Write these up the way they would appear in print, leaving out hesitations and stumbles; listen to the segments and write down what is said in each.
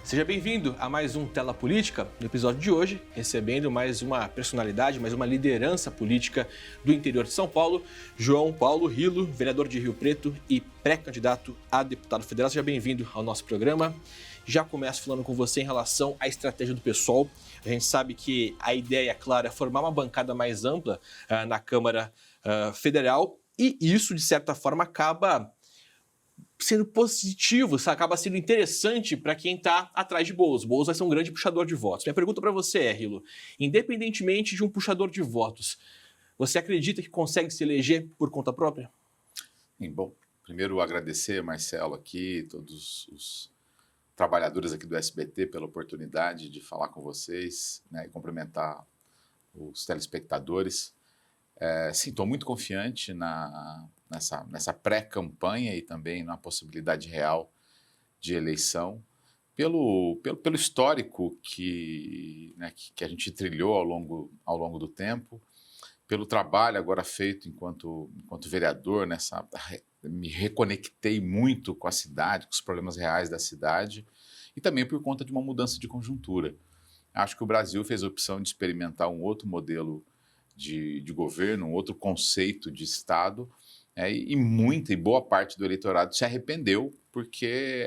Seja bem-vindo a mais um Tela Política. No episódio de hoje, recebendo mais uma personalidade, mais uma liderança política do interior de São Paulo, João Paulo Rilo, vereador de Rio Preto e pré-candidato a deputado federal. Seja bem-vindo ao nosso programa. Já começo falando com você em relação à estratégia do PSOL. A gente sabe que a ideia, claro, é formar uma bancada mais ampla na Câmara Federal e isso, de certa forma, acaba sendo positivo, acaba sendo interessante para quem está atrás de Boulos. Boulos vai ser um grande puxador de votos. Minha pergunta para você é, Rilo, independentemente de um puxador de votos, você acredita que consegue se eleger por conta própria? Bom, primeiro agradecer, Marcelo, aqui, todos os trabalhadores aqui do SBT pela oportunidade de falar com vocês, né, e cumprimentar os telespectadores. Sim, estou muito confiante nessa pré-campanha e também na possibilidade real de eleição, pelo histórico que a gente trilhou ao longo do tempo, pelo trabalho agora feito enquanto vereador, me reconectei muito com a cidade, com os problemas reais da cidade, e também por conta de uma mudança de conjuntura. Acho que o Brasil fez a opção de experimentar um outro modelo de governo, um outro conceito de Estado, e boa parte do eleitorado se arrependeu, porque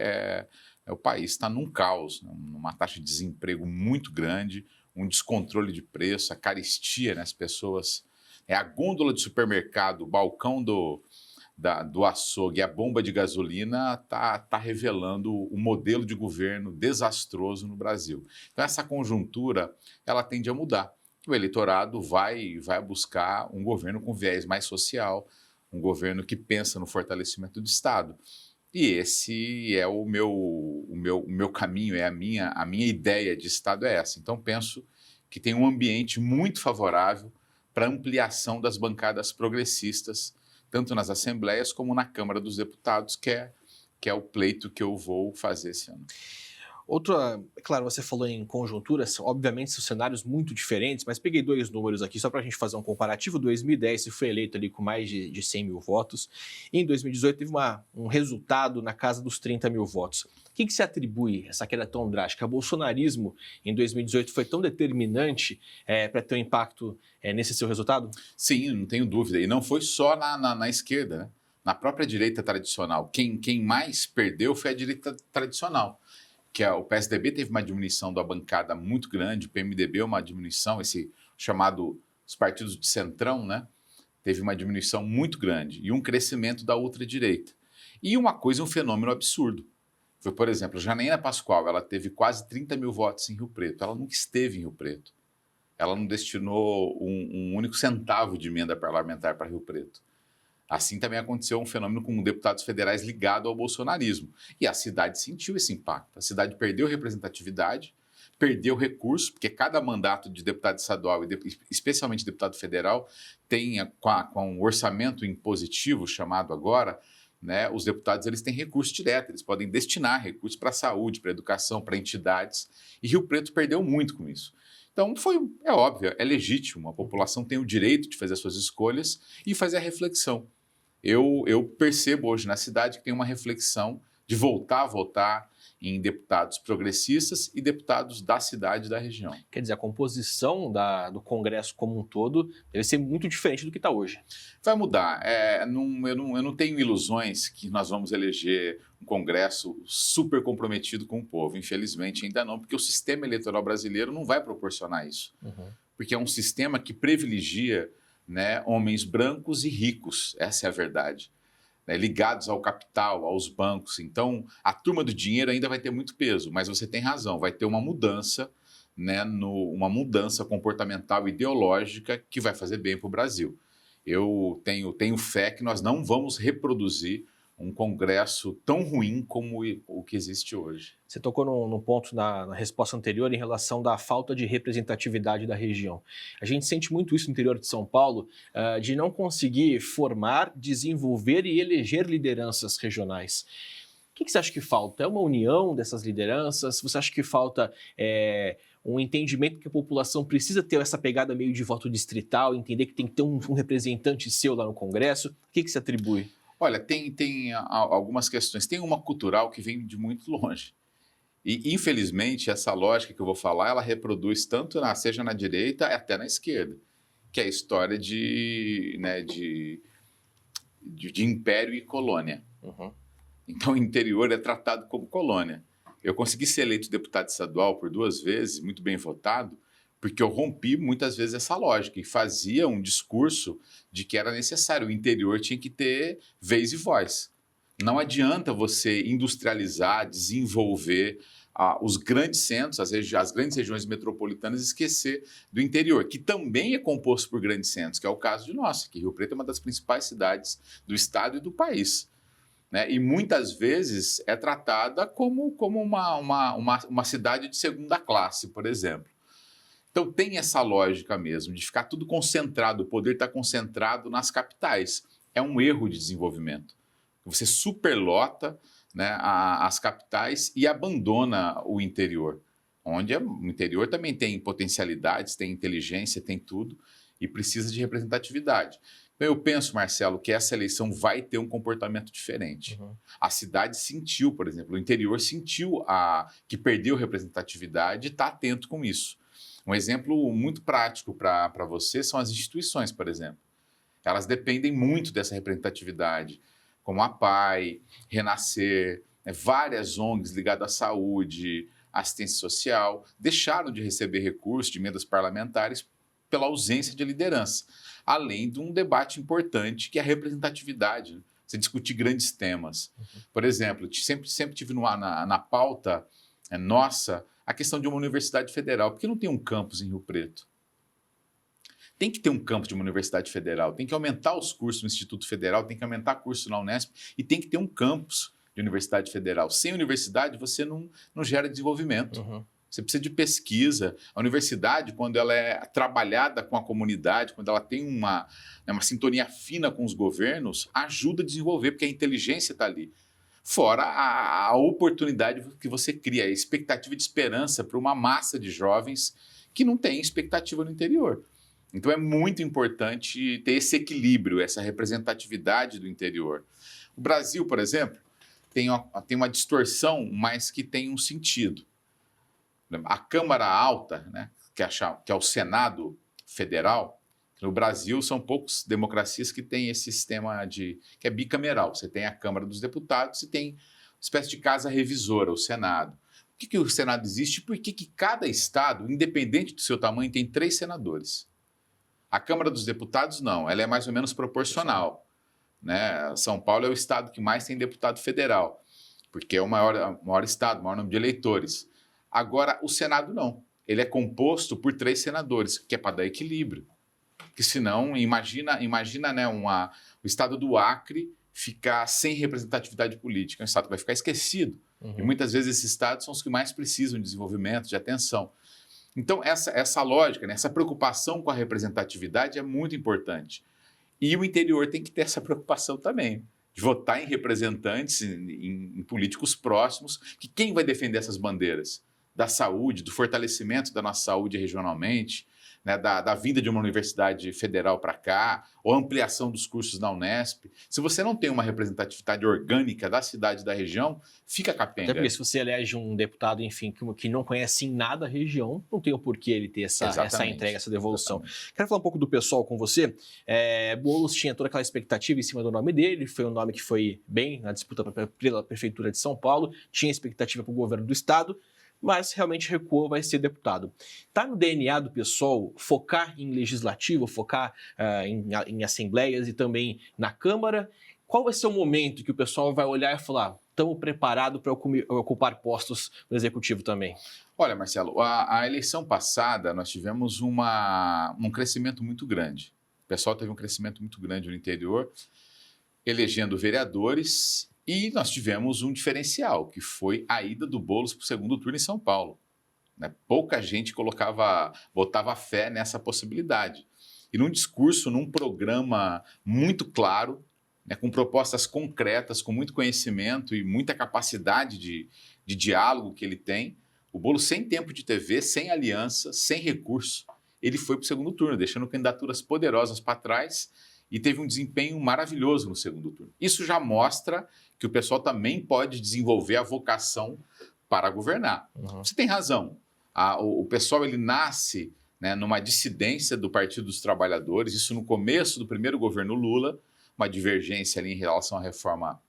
o país está num caos, né, numa taxa de desemprego muito grande, um descontrole de preço, a carestia nas pessoas, a gôndola de supermercado, o balcão do açougue, a bomba de gasolina tá revelando o modelo de governo desastroso no Brasil. Então essa conjuntura, ela tende a mudar. O eleitorado vai buscar um governo com viés mais social, um governo que pensa no fortalecimento do Estado. E esse é o meu caminho, a minha ideia de Estado é essa. Então penso que tem um ambiente muito favorável para ampliação das bancadas progressistas, tanto nas assembleias como na Câmara dos Deputados, que é o pleito que eu vou fazer esse ano. Claro, você falou em conjunturas, obviamente são cenários muito diferentes, mas peguei dois números aqui só para a gente fazer um comparativo. 2010 você foi eleito ali com mais de 100 mil votos, e em 2018 teve um resultado na casa dos 30 mil votos. O que se atribui essa queda tão drástica? O bolsonarismo em 2018 foi tão determinante para ter um impacto nesse seu resultado? Sim, não tenho dúvida, e não foi só na esquerda, né? Na própria direita tradicional. Quem mais perdeu foi a direita tradicional. O PSDB teve uma diminuição da bancada muito grande, o PMDB uma diminuição, os partidos de centrão, né, teve uma diminuição muito grande e um crescimento da ultradireita. E um fenômeno absurdo. Foi, por exemplo, Janaína Pascoal, ela teve quase 30 mil votos em Rio Preto, ela nunca esteve em Rio Preto. Ela não destinou um único centavo de emenda parlamentar para Rio Preto. Assim também aconteceu um fenômeno com deputados federais ligados ao bolsonarismo. E a cidade sentiu esse impacto. A cidade perdeu representatividade, perdeu recurso, porque cada mandato de deputado estadual, especialmente deputado federal, tem, com um orçamento impositivo, chamado agora, né, os deputados eles têm recurso direto, eles podem destinar recursos para a saúde, para a educação, para entidades. E Rio Preto perdeu muito com isso. Então, é óbvio, é legítimo, a população tem o direito de fazer as suas escolhas e fazer a reflexão. Eu percebo hoje na cidade que tem uma reflexão de voltar a votar em deputados progressistas e deputados da cidade e da região. Quer dizer, a composição do Congresso como um todo deve ser muito diferente do que está hoje. Vai mudar. Eu não tenho ilusões que nós vamos eleger um Congresso super comprometido com o povo. Infelizmente, ainda não, porque o sistema eleitoral brasileiro não vai proporcionar isso. Uhum. Porque é um sistema que privilegia, né, homens brancos e ricos, essa é a verdade, né, ligados ao capital, aos bancos. Então, a turma do dinheiro ainda vai ter muito peso, mas você tem razão, vai ter uma mudança, né, uma mudança comportamental ideológica que vai fazer bem para o Brasil. Eu tenho fé que nós não vamos reproduzir um Congresso tão ruim como o que existe hoje. Você tocou num ponto na resposta anterior em relação da falta de representatividade da região. A gente sente muito isso no interior de São Paulo, de não conseguir formar, desenvolver e eleger lideranças regionais. O que você acha que falta? É uma união dessas lideranças? Você acha que falta um entendimento que a população precisa ter essa pegada meio de voto distrital, entender que tem que ter um representante seu lá no Congresso? O que se atribui? Olha, tem algumas questões. Tem uma cultural que vem de muito longe. E, infelizmente, essa lógica que eu vou falar, ela reproduz tanto seja na direita até na esquerda, que é a história de império e colônia. Uhum. Então, o interior é tratado como colônia. Eu consegui ser eleito deputado estadual por 2 vezes, muito bem votado, porque eu rompi muitas vezes essa lógica e fazia um discurso de que era necessário, o interior tinha que ter vez e voz. Não adianta você industrializar, desenvolver os grandes centros, as grandes regiões metropolitanas, e esquecer do interior, que também é composto por grandes centros, que é o caso de nós, que Rio Preto é uma das principais cidades do estado e do país. Né? E muitas vezes é tratada como uma cidade de segunda classe, por exemplo. Então tem essa lógica mesmo, de ficar tudo concentrado, o poder está concentrado nas capitais. É um erro de desenvolvimento. Você superlota, né, as capitais e abandona o interior, onde o interior também tem potencialidades, tem inteligência, tem tudo, e precisa de representatividade. Então eu penso, Marcelo, que essa eleição vai ter um comportamento diferente. Uhum. A cidade sentiu, por exemplo, o interior sentiu que perdeu representatividade e está atento com isso. Um exemplo muito prático para você são as instituições, por exemplo. Elas dependem muito dessa representatividade, como a PAI, Renascer, várias ONGs ligadas à saúde, assistência social, deixaram de receber recursos de emendas parlamentares pela ausência de liderança, além de um debate importante que é a representatividade, né? Você discutir grandes temas. Por exemplo, sempre tive na pauta nossa a questão de uma universidade federal. Por que não tem um campus em Rio Preto? Tem que ter um campus de uma universidade federal, tem que aumentar os cursos no Instituto Federal, tem que aumentar curso na Unesp e tem que ter um campus de universidade federal. Sem universidade, você não gera desenvolvimento. Uhum. Você precisa de pesquisa. A universidade, quando ela é trabalhada com a comunidade, quando ela tem uma sintonia fina com os governos, ajuda a desenvolver, porque a inteligência está ali. Fora a oportunidade que você cria, a expectativa de esperança para uma massa de jovens que não tem expectativa no interior. Então é muito importante ter esse equilíbrio, essa representatividade do interior. O Brasil, por exemplo, tem uma distorção, mas que tem um sentido. A Câmara Alta, né, que é o Senado Federal, no Brasil são poucas democracias que têm esse sistema que é bicameral. Você tem a Câmara dos Deputados e tem uma espécie de casa revisora, o Senado. Por que o Senado existe? Porque cada estado, independente do seu tamanho, tem 3 senadores. A Câmara dos Deputados, não, ela é mais ou menos proporcional. Né? São Paulo é o estado que mais tem deputado federal, porque é o maior estado, o maior número de eleitores. Agora, o Senado não. Ele é composto por 3 senadores, que é para dar equilíbrio. Porque senão, imagina né, o estado do Acre ficar sem representatividade política. É um estado que vai ficar esquecido. Uhum. E muitas vezes esses estados são os que mais precisam de desenvolvimento, de atenção. Então, essa lógica, né, essa preocupação com a representatividade é muito importante. E o interior tem que ter essa preocupação também, de votar em representantes, em políticos próximos, que quem vai defender essas bandeiras? Da saúde, do fortalecimento da nossa saúde regionalmente, né, da vinda de uma universidade federal para cá, ou ampliação dos cursos na Unesp. Se você não tem uma representatividade orgânica da cidade e da região, fica capenga. Até porque se você elege um deputado, enfim, que não conhece em nada a região, não tem o porquê ele ter essa entrega, essa devolução. Exatamente. Quero falar um pouco do pessoal com você. Boulos tinha toda aquela expectativa em cima do nome dele, foi um nome que foi bem na disputa pela Prefeitura de São Paulo, tinha expectativa para o governo do estado, mas realmente recuou, vai ser deputado. Está no DNA do PSOL focar em legislativo, focar em assembleias e também na Câmara? Qual vai ser o momento que o pessoal vai olhar e falar, estamos preparados para ocupar postos no Executivo também? Olha, Marcelo, a eleição passada nós tivemos um crescimento muito grande. O pessoal teve um crescimento muito grande no interior, elegendo vereadores. E nós tivemos um diferencial, que foi a ida do Boulos para o segundo turno em São Paulo. Né? Pouca gente botava fé nessa possibilidade. E num discurso, num programa muito claro, né, com propostas concretas, com muito conhecimento e muita capacidade de diálogo que ele tem, o Boulos sem tempo de TV, sem aliança, sem recurso, ele foi para o segundo turno, deixando candidaturas poderosas para trás e teve um desempenho maravilhoso no segundo turno. Isso já mostra que o pessoal também pode desenvolver a vocação para governar. Você tem razão. O pessoal ele nasce, né, numa dissidência do Partido dos Trabalhadores, isso no começo do primeiro governo Lula, uma divergência ali em relação à reforma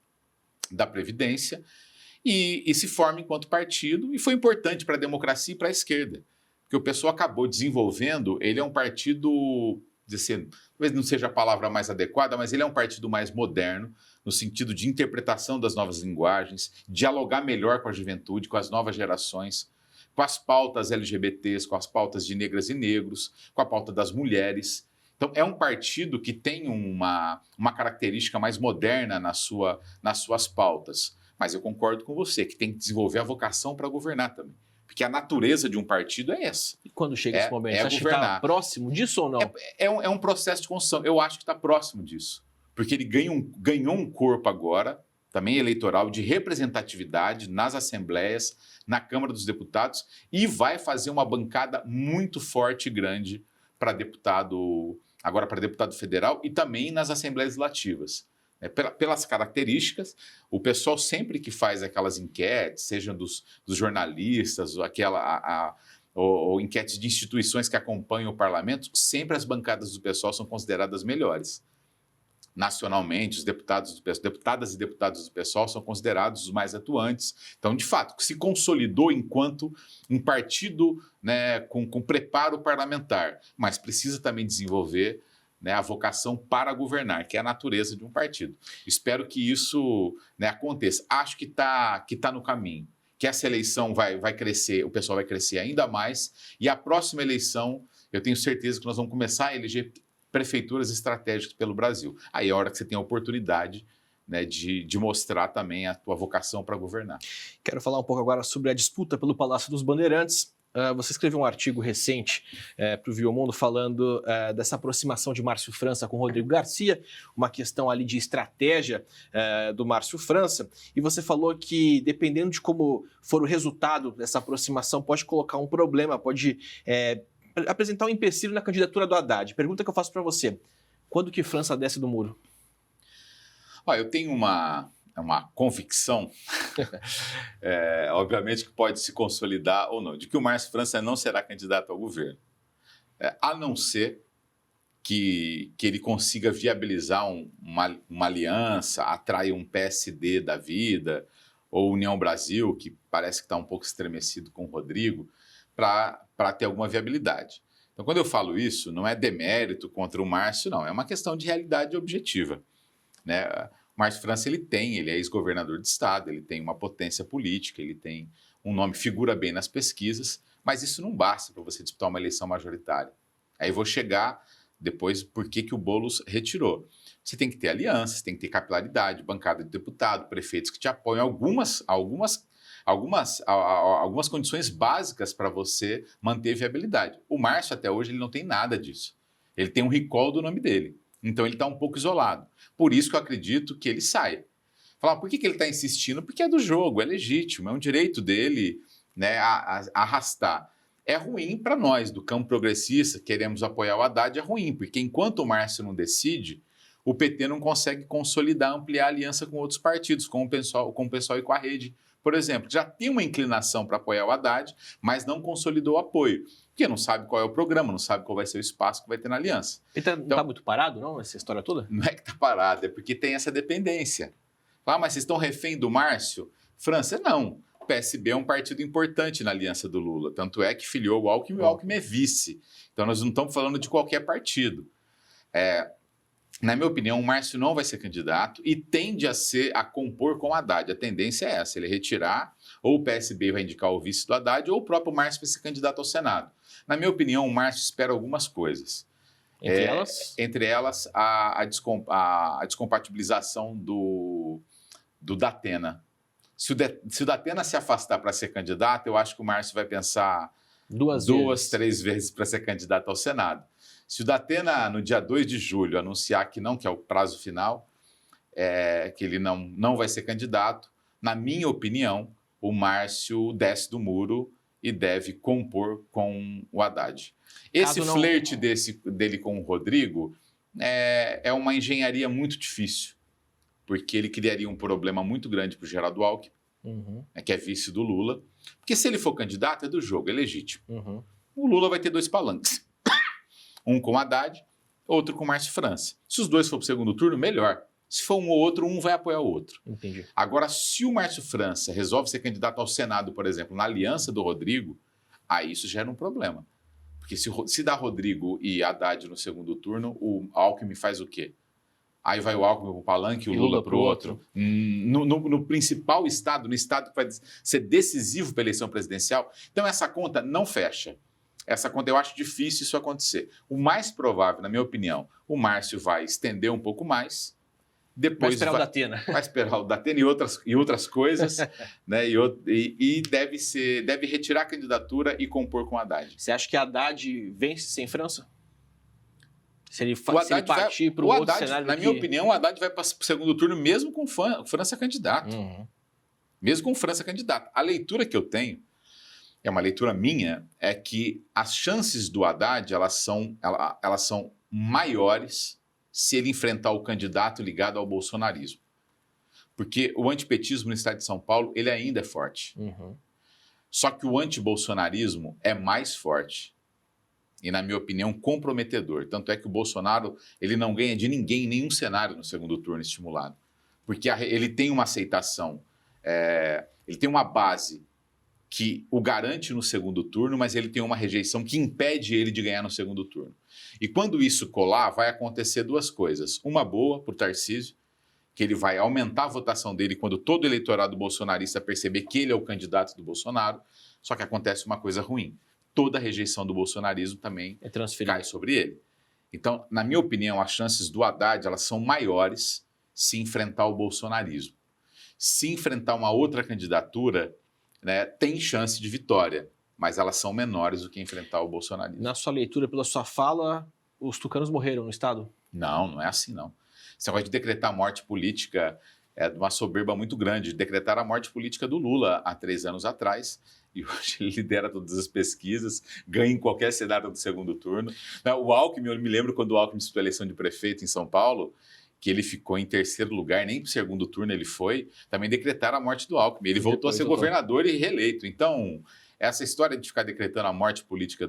da Previdência, e se forma enquanto partido, e foi importante para a democracia e para a esquerda, porque o pessoal acabou desenvolvendo, ele é um partido, talvez não seja a palavra mais adequada, mas ele é um partido mais moderno, no sentido de interpretação das novas linguagens, dialogar melhor com a juventude, com as novas gerações, com as pautas LGBTs, com as pautas de negras e negros, com a pauta das mulheres. Então, é um partido que tem uma característica mais moderna nas suas pautas. Mas eu concordo com você, que tem que desenvolver a vocação para governar também. Porque a natureza de um partido é essa. E quando chega esse momento, você acha que governar. está próximo disso ou não? É um processo de construção. Eu acho que está próximo disso. Porque ele ganhou um corpo agora, também eleitoral, de representatividade nas assembleias, na Câmara dos Deputados, e vai fazer uma bancada muito forte e grande para deputado, agora para deputado federal e também nas assembleias legislativas. Pelas características, o pessoal sempre que faz aquelas enquetes, sejam dos jornalistas, ou enquetes de instituições que acompanham o parlamento, sempre as bancadas do pessoal são consideradas melhores. Nacionalmente, os deputadas e deputados do PSOL são considerados os mais atuantes. Então, de fato, se consolidou enquanto um partido, né, com preparo parlamentar, mas precisa também desenvolver, né, a vocação para governar, que é a natureza de um partido. Espero que isso, né, aconteça. Acho que tá no caminho, que essa eleição vai crescer, o pessoal vai crescer ainda mais, e a próxima eleição, eu tenho certeza que nós vamos começar a eleger prefeituras estratégicas pelo Brasil. Aí é a hora que você tem a oportunidade, né, de mostrar também a tua vocação para governar. Quero falar um pouco agora sobre a disputa pelo Palácio dos Bandeirantes. Você escreveu um artigo recente para o Viu Mundo falando dessa aproximação de Márcio França com Rodrigo Garcia, uma questão ali de estratégia do Márcio França, e você falou que, dependendo de como for o resultado dessa aproximação, pode colocar um problema, pode apresentar um empecilho na candidatura do Haddad. Pergunta que eu faço para você: quando que França desce do muro? Olha, eu tenho uma convicção, obviamente que pode se consolidar ou não, de que o Márcio França não será candidato ao governo, a não ser que ele consiga viabilizar uma aliança, atrair um PSD da vida, ou União Brasil, que parece que está um pouco estremecido com o Rodrigo, para ter alguma viabilidade. Então, quando eu falo isso, não é demérito contra o Márcio, não. É uma questão de realidade objetiva, né? O Márcio França, ele é ex-governador de estado, ele tem uma potência política, ele tem um nome, figura bem nas pesquisas, mas isso não basta para você disputar uma eleição majoritária. Aí vou chegar depois por que o Boulos retirou. Você tem que ter alianças, você tem que ter capilaridade, bancada de deputado, prefeitos que te apoiam, algumas condições básicas para você manter viabilidade. O Márcio, até hoje, ele não tem nada disso. Ele tem um recall do nome dele. Então, ele está um pouco isolado. Por isso que eu acredito que ele saia. Falar, por que ele está insistindo? Porque é do jogo, é legítimo, é um direito dele, né, a arrastar. É ruim para nós, do campo progressista, queremos apoiar o Haddad, é ruim, porque enquanto o Márcio não decide, o PT não consegue consolidar, ampliar a aliança com outros partidos, com o PSOL e com a Rede, por exemplo. Já tem uma inclinação para apoiar o Haddad, mas não consolidou o apoio. Porque não sabe qual é o programa, não sabe qual vai ser o espaço que vai ter na aliança. Ele não está muito parado, não, essa história toda? Não é que está parado, é porque tem essa dependência. Mas vocês estão refém do Márcio? França, não. O PSB é um partido importante na aliança do Lula. Tanto é que filiou o Alckmin e o Alckmin é vice. Então nós não estamos falando de qualquer partido. Na minha opinião, o Márcio não vai ser candidato e tende a compor com o Haddad. A tendência é essa, ele retirar, ou o PSB vai indicar o vice do Haddad, ou o próprio Márcio vai ser candidato ao Senado. Na minha opinião, o Márcio espera algumas coisas. Entre elas? Entre elas, a descompatibilização do Datena. Se o Datena se afastar para ser candidato, eu acho que o Márcio vai pensar duas, três vezes para ser candidato ao Senado. Se o Datena, no dia 2 de julho, anunciar que é o prazo final, que ele não vai ser candidato, na minha opinião, o Márcio desce do muro e deve compor com o Haddad. Esse flerte dele com o Rodrigo é uma engenharia muito difícil, porque ele criaria um problema muito grande para o Geraldo Alckmin, né, que é vice do Lula. Porque se ele for candidato, é do jogo, é legítimo. Uhum. O Lula vai ter 2 palanques. Um com Haddad, outro com Márcio França. Se os 2 for para o segundo turno, melhor. Se for um ou outro, um vai apoiar o outro. Entendi. Agora, se o Márcio França resolve ser candidato ao Senado, por exemplo, na aliança do Rodrigo, aí isso gera um problema. Porque se dá Rodrigo e Haddad no segundo turno, o Alckmin faz o quê? Aí vai o Alckmin para o palanque e o Lula para o outro. No principal estado, no estado que vai ser decisivo para a eleição presidencial. Então, essa conta não fecha. Essa conta eu acho difícil isso acontecer. O mais provável, na minha opinião, o Márcio vai estender um pouco mais. Depois Vai esperar o Datena. Vai esperar o Datena e outras coisas, né? E deve retirar a candidatura e compor com o Haddad. Você acha que Haddad vence sem França? Se ele O Haddad partir para o outro cenário... Na minha opinião, o Haddad vai para o segundo turno mesmo com França candidato. Mesmo com França candidato. A leitura que eu tenho, é uma leitura minha, é que as chances do Haddad elas são maiores se ele enfrentar o candidato ligado ao bolsonarismo. Porque o antipetismo no estado de São Paulo, ele ainda é forte. Só que o antibolsonarismo é mais forte. E, na minha opinião, comprometedor. Tanto é que o Bolsonaro ele não ganha de ninguém em nenhum cenário no segundo turno estimulado. Porque ele tem uma aceitação, ele tem uma base que o garante no segundo turno, mas ele tem uma rejeição que impede ele de ganhar no segundo turno. E quando isso colar, vai acontecer 2 coisas. Uma boa para o Tarcísio, que ele vai aumentar a votação dele quando todo o eleitorado bolsonarista perceber que ele é o candidato do Bolsonaro, só que acontece uma coisa ruim. Toda a rejeição do bolsonarismo também cai sobre ele. Então, na minha opinião, as chances do Haddad elas são maiores se enfrentar o bolsonarismo. Se enfrentar uma outra candidatura, né, tem chance de vitória, mas elas são menores do que enfrentar o bolsonarismo. Na sua leitura, pela sua fala, os tucanos morreram no estado? Não é assim, não. Esse negócio de decretar morte política é de uma soberba muito grande. Decretaram a morte política do Lula há 3 anos atrás, e hoje ele lidera todas as pesquisas, ganha em qualquer cenário do segundo turno. O Alckmin, eu me lembro quando o Alckmin disputou a eleição de prefeito em São Paulo, que ele ficou em 3º lugar, nem para o segundo turno ele foi, também decretaram a morte do Alckmin. Ele voltou a ser governador e reeleito. Então, essa história de ficar decretando a morte política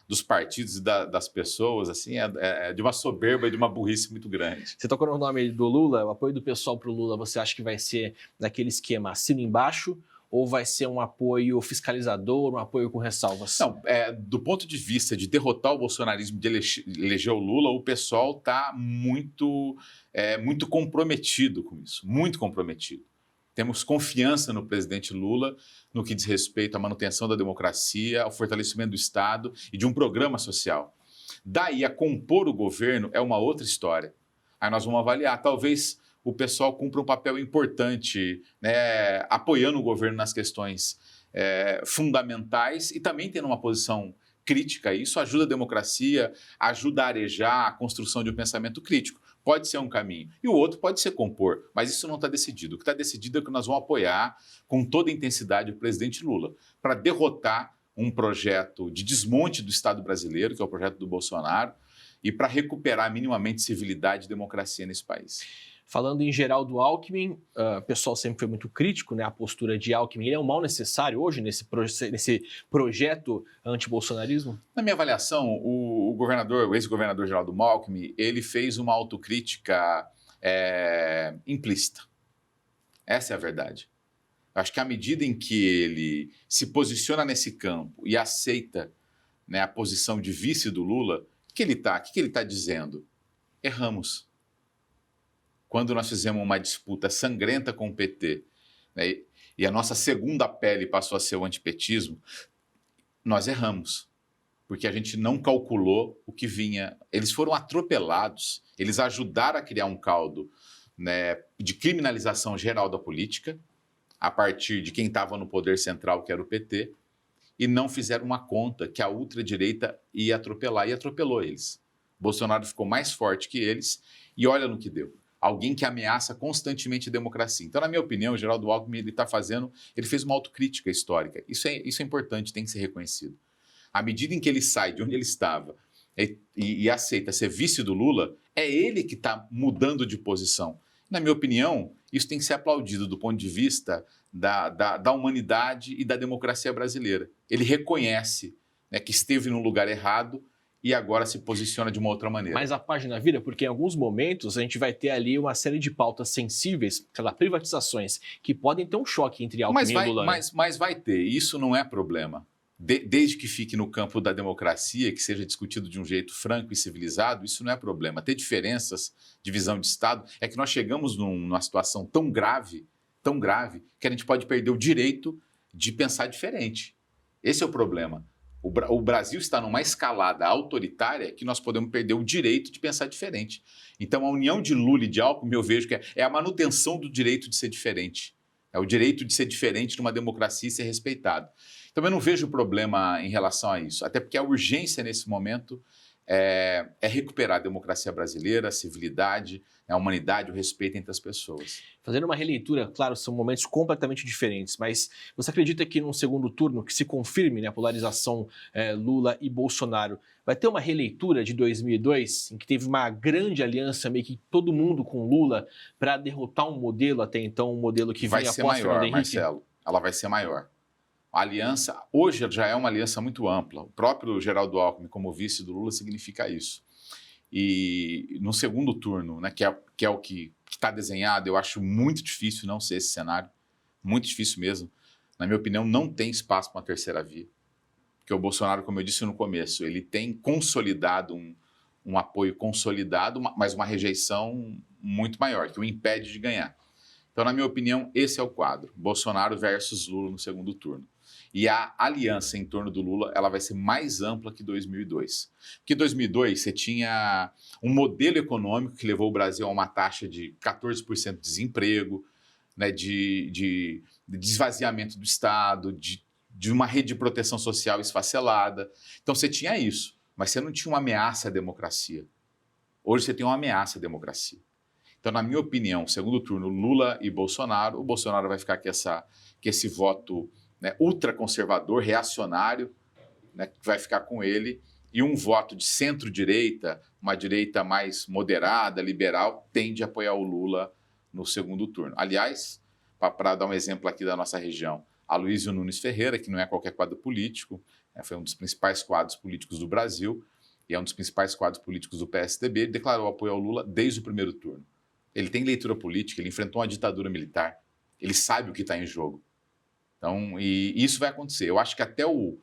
dos partidos e das pessoas, assim, é de uma soberba e de uma burrice muito grande. Você tocou no nome do Lula, o apoio do pessoal para o Lula, você acha que vai ser naquele esquema assino embaixo ou vai ser um apoio fiscalizador, um apoio com ressalvas? Não, do ponto de vista de derrotar o bolsonarismo, de eleger o Lula, o pessoal está muito comprometido com isso, muito comprometido. Temos confiança no presidente Lula no que diz respeito à manutenção da democracia, ao fortalecimento do Estado e de um programa social. Daí a compor o governo é uma outra história. Aí nós vamos avaliar, talvez o pessoal cumpra um papel importante, né, apoiando o governo nas questões fundamentais e também tendo uma posição crítica. Isso ajuda a democracia, ajuda a arejar a construção de um pensamento crítico. Pode ser um caminho. E o outro pode ser compor, mas isso não está decidido. O que está decidido é que nós vamos apoiar com toda a intensidade o presidente Lula para derrotar um projeto de desmonte do Estado brasileiro, que é o projeto do Bolsonaro, e para recuperar minimamente civilidade e democracia nesse país. Falando em geral do Alckmin, o pessoal sempre foi muito crítico, né? A postura de Alckmin, ele é um mal necessário hoje nesse projeto anti-bolsonarismo? Na minha avaliação, o ex-governador Geraldo Alckmin, ele fez uma autocrítica implícita. Essa é a verdade. Eu acho que à medida em que ele se posiciona nesse campo e aceita, né, a posição de vice do Lula, o que ele está dizendo? Erramos. Quando nós fizemos uma disputa sangrenta com o PT, né, e a nossa segunda pele passou a ser o antipetismo, nós erramos, porque a gente não calculou o que vinha. Eles foram atropelados, eles ajudaram a criar um caldo, né, de criminalização geral da política, a partir de quem estava no poder central, que era o PT, e não fizeram uma conta que a ultradireita ia atropelar, e atropelou eles. Bolsonaro ficou mais forte que eles, e olha no que deu. Alguém que ameaça constantemente a democracia. Então, na minha opinião, o Geraldo Alckmin ele fez uma autocrítica histórica. Isso é importante, tem que ser reconhecido. À medida em que ele sai de onde ele estava e aceita ser vice do Lula, é ele que está mudando de posição. Na minha opinião, Isso tem que ser aplaudido do ponto de vista da humanidade e da democracia brasileira. Ele reconhece, né, que esteve no lugar errado e agora se posiciona de uma outra maneira. Mas a página vira porque em alguns momentos a gente vai ter ali uma série de pautas sensíveis, aquelas privatizações, que podem ter um choque entre Alckmin e Lula. Mas vai ter, isso não é problema. Desde que fique no campo da democracia, que seja discutido de um jeito franco e civilizado, isso não é problema. Ter diferenças de visão de Estado é que nós chegamos numa situação tão grave, que a gente pode perder o direito de pensar diferente. Esse é o problema. O Brasil está numa escalada autoritária que nós podemos perder o direito de pensar diferente. Então, a união de Lula e de Alckmin, eu vejo que é a manutenção do direito de ser diferente. É o direito de ser diferente numa democracia e ser respeitado. Então, eu não vejo problema em relação a isso, até porque a urgência nesse momento é recuperar a democracia brasileira, a civilidade, a humanidade, o respeito entre as pessoas. Fazendo uma releitura, claro, são momentos completamente diferentes, mas você acredita que num segundo turno, que se confirme, né, a polarização Lula e Bolsonaro, vai ter uma releitura de 2002, em que teve uma grande aliança, meio que todo mundo com Lula, para derrotar um modelo até então, um modelo que vinha após Fernando Henrique? Marcelo, ela vai ser maior. A aliança, hoje já é uma aliança muito ampla. O próprio Geraldo Alckmin, como vice do Lula, significa isso. E no segundo turno, né, que é o que está desenhado, eu acho muito difícil não ser esse cenário, muito difícil mesmo. Na minha opinião, não tem espaço para uma terceira via. Porque o Bolsonaro, como eu disse no começo, ele tem consolidado um apoio consolidado, mas uma rejeição muito maior, que o impede de ganhar. Então, na minha opinião, esse é o quadro. Bolsonaro versus Lula no segundo turno. E a aliança em torno do Lula ela vai ser mais ampla que 2002. Porque em 2002 você tinha um modelo econômico que levou o Brasil a uma taxa de 14% de desemprego, né, de esvaziamento do Estado, de uma rede de proteção social esfacelada. Então você tinha isso, mas você não tinha uma ameaça à democracia. Hoje você tem uma ameaça à democracia. Então, na minha opinião, segundo turno, Lula e Bolsonaro, o Bolsonaro vai ficar com esse voto, né, ultraconservador, reacionário, né, que vai ficar com ele, e um voto de centro-direita, uma direita mais moderada, liberal, tende a apoiar o Lula no segundo turno. Aliás, para dar um exemplo aqui da nossa região, Aloysio Nunes Ferreira, que não é qualquer quadro político, né, foi um dos principais quadros políticos do Brasil, e é um dos principais quadros políticos do PSDB, ele declarou apoio ao Lula desde o primeiro turno. Ele tem leitura política, ele enfrentou uma ditadura militar, ele sabe o que está em jogo. Então, e isso vai acontecer. Eu acho que até o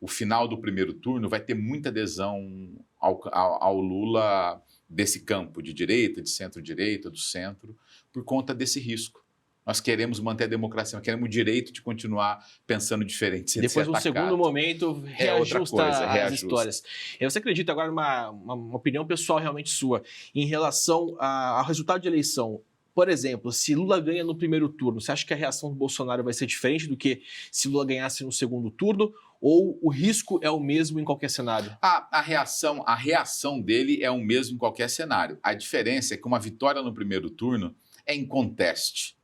final do primeiro turno vai ter muita adesão ao Lula desse campo de direita, de centro-direita, do centro, por conta desse risco. Nós queremos manter a democracia, nós queremos o direito de continuar pensando diferente. Sem Depois, num segundo momento, reajusta as histórias. Você acredita agora uma opinião pessoal realmente sua em relação ao resultado de eleição? Por exemplo, se Lula ganha no primeiro turno, você acha que a reação do Bolsonaro vai ser diferente do que se Lula ganhasse no segundo turno? Ou o risco é o mesmo em qualquer cenário? A reação dele é o mesmo em qualquer cenário. A diferença é que uma vitória no primeiro turno é em conteste.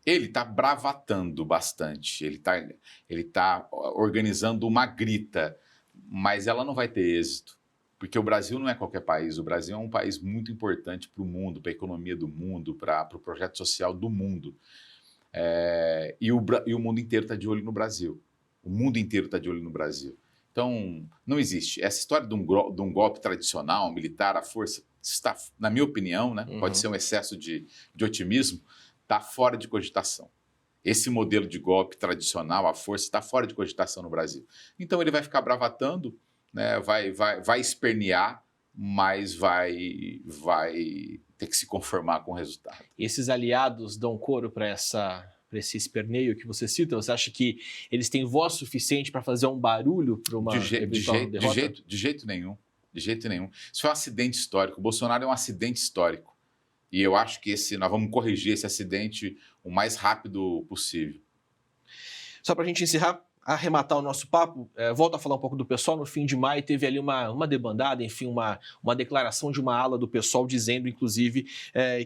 Ele está bravatando bastante, ele tá organizando uma grita, mas ela não vai ter êxito. Porque o Brasil não é qualquer país, o Brasil é um país muito importante para o mundo, para a economia do mundo, para o projeto social do mundo. E o mundo inteiro está de olho no Brasil. O mundo inteiro está de olho no Brasil. Então, não existe. Essa história de um golpe tradicional, militar, à força, está, na minha opinião, né, pode ser um excesso de otimismo, está fora de cogitação. Esse modelo de golpe tradicional, à força, está fora de cogitação no Brasil. Então, ele vai ficar bravatando, né, vai espernear, mas vai ter que se conformar com o resultado. Esses aliados dão coro para esse esperneio que você cita? Você acha que eles têm voz suficiente para fazer um barulho para uma eventual derrota? De jeito nenhum. De jeito nenhum. Isso é um acidente histórico. O Bolsonaro é um acidente histórico. E eu acho que nós vamos corrigir esse acidente o mais rápido possível. Só para a gente encerrar, arrematar o nosso papo, volto a falar um pouco do PSOL. No fim de maio teve ali uma debandada, enfim, uma declaração de uma ala do PSOL dizendo, inclusive,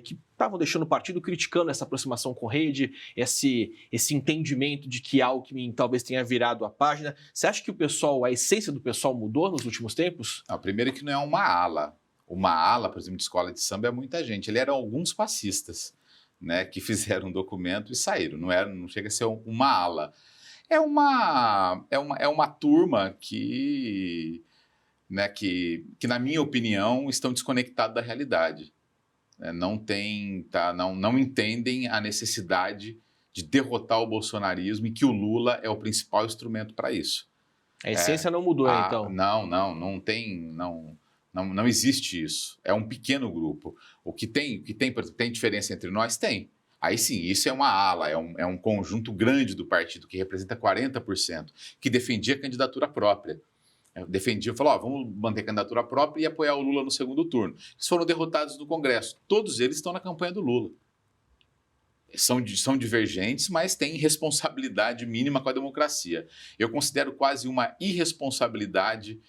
que estavam deixando o partido criticando essa aproximação com rede, esse entendimento de que Alckmin talvez tenha virado a página. Você acha que a essência do PSOL mudou nos últimos tempos? Não, primeiro que não é uma ala. Uma ala, por exemplo, de escola de samba é muita gente. Ele eram alguns passistas. né, que fizeram um documento e saíram. Não chega a ser uma ala. É uma turma que, né, que, na minha opinião, estão desconectados da realidade. Não entendem a necessidade de derrotar o bolsonarismo e que o Lula é o principal instrumento para isso. A essência não mudou, então? Não existe isso. É um pequeno grupo. Por exemplo, tem diferença entre nós? Tem. Aí sim, isso é uma ala, é um conjunto grande do partido, que representa 40%, que defendia a candidatura própria. Falou, vamos manter a candidatura própria e apoiar o Lula no segundo turno. Eles foram derrotados no Congresso. Todos eles estão na campanha do Lula. São divergentes, mas têm responsabilidade mínima com a democracia. Eu considero quase uma irresponsabilidade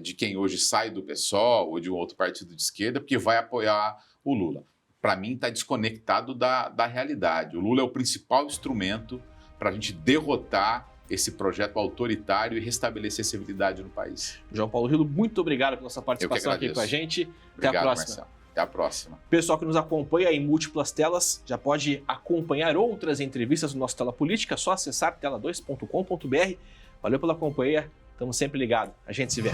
de quem hoje sai do PSOL ou de um outro partido de esquerda, porque vai apoiar o Lula. Para mim, está desconectado da realidade. O Lula é o principal instrumento para a gente derrotar esse projeto autoritário e restabelecer civilidade no país. João Paulo Hilo, muito obrigado pela sua participação aqui com a gente. Obrigado, até a próxima. Marcelo. Até a próxima. Pessoal que nos acompanha em múltiplas telas, já pode acompanhar outras entrevistas no nosso Tela Política, é só acessar tela2.com.br. Valeu pela companhia, estamos sempre ligados. A gente se vê.